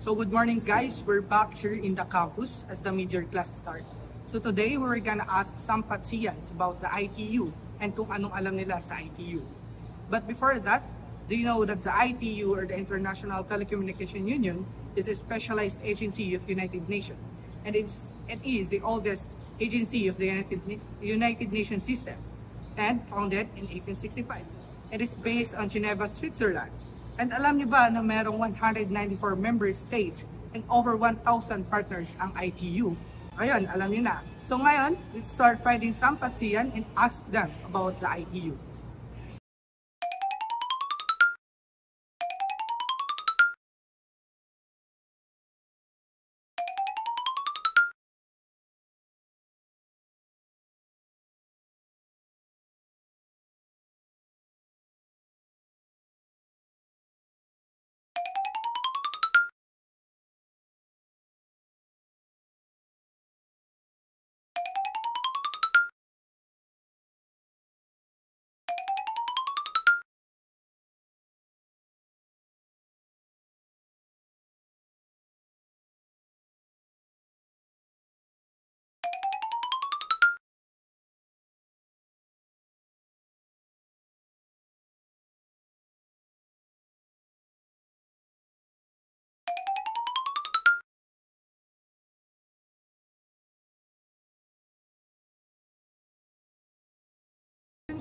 So good morning guys, we're back here in the campus as the mid-year class starts. So today we're gonna ask some patsiyans about the ITU and kung anong alam nila sa ITU. But before that, do you know that the ITU or the International Telecommunication Union is a specialized agency of the United Nations, and it is the oldest agency of the United Nations system and founded in 1865. It is based on Geneva, Switzerland. And alam niyo ba na merong 194 member states and over 1,000 partners ang ITU? Ayun, alam niyo na. So ngayon, let's start finding some patsiyan and ask them about the ITU.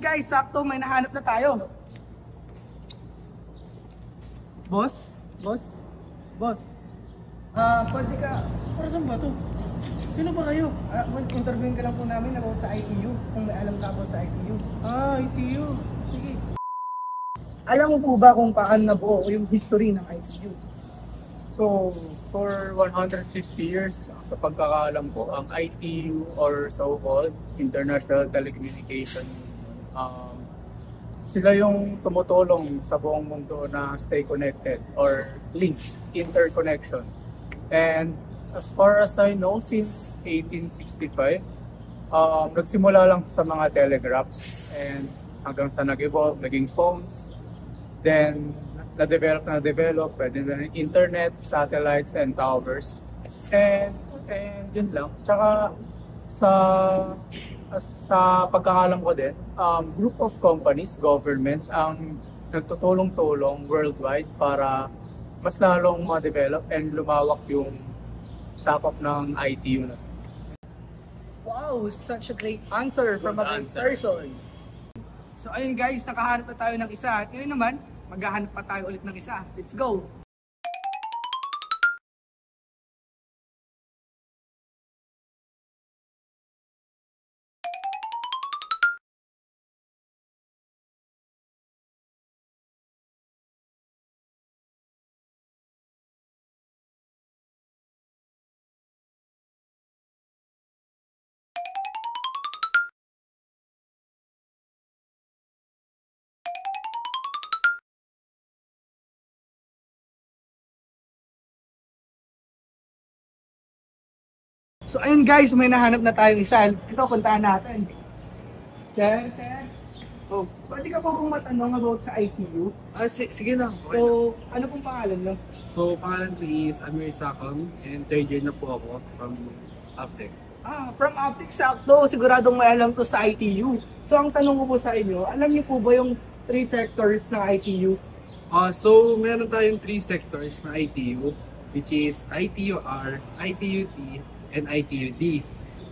Guys, sakto may nahanap na tayo. Boss? Pwede ka, para saan ba to? Sino ba kayo? Interviewin ka lang po namin about sa ITU, kung may alam ka about sa ITU. ITU. Sige. Alam mo po ba kung paano nabuo yung history ng ITU? So, for 150 years, sa pagkakaalam ko, ang ITU or so-called International Telecommunication, sila yung tumutulong sa buong mundo na stay connected or links, interconnection. And as far as I know, since 1865, nagsimula lang sa mga telegraphs and hanggang sa nag-evolve, naging phones. Then, na-develop, pwede na yung internet, satellites, and towers. And yun lang. Tsaka sa pagkakalam ko din, group of companies, governments, ang nagtutulong-tulong worldwide para mas lalong ma-develop and lumawak yung sakop ng ITU na. Wow, such a great answer from a great person. So ayun guys, nakahanap na tayo ng isa. At ngayon naman, maghahanap pa tayo ulit ng isa. Let's go! So ayun guys, may nahanap na tayong isa. Ito, puntahan natin. Sir. Oh, pwede ka po kung matanong about sa ITU? Sige na. Okay So, ano pong pangalan nyo? So, pangalan ko is Amir Sakam and third year na po ako from Aptec. From Aptec, sakto. Siguradong may alam to sa ITU. So, ang tanong ko po sa inyo, alam niyo po ba yung 3 sectors ng ITU? So, meron tayong 3 sectors na ITU, which is ITUR, ITUT, and ITUD.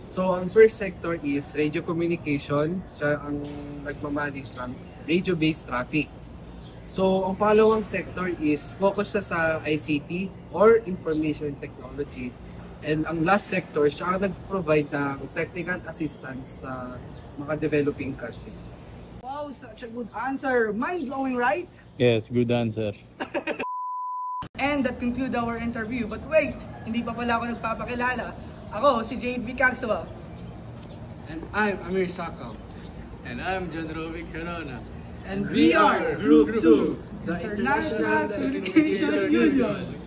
So, ang first sector is radio communication. Siya ang nagmamanage ng radio-based traffic. So, ang pangalawang sector is focus siya sa ICT or information technology. And ang last sector, siya ang nag-provide ng technical assistance sa mga developing countries. Wow, such a good answer. Mind-blowing, right? Yes, good answer. And that concludes our interview. But wait, hindi pa pala ako nagpapakilala. Ako, si JV Cagswell. And I'm Amir Sakam. And I'm John Rovic Corona. And we are Group 2, the International Telecommunication Union.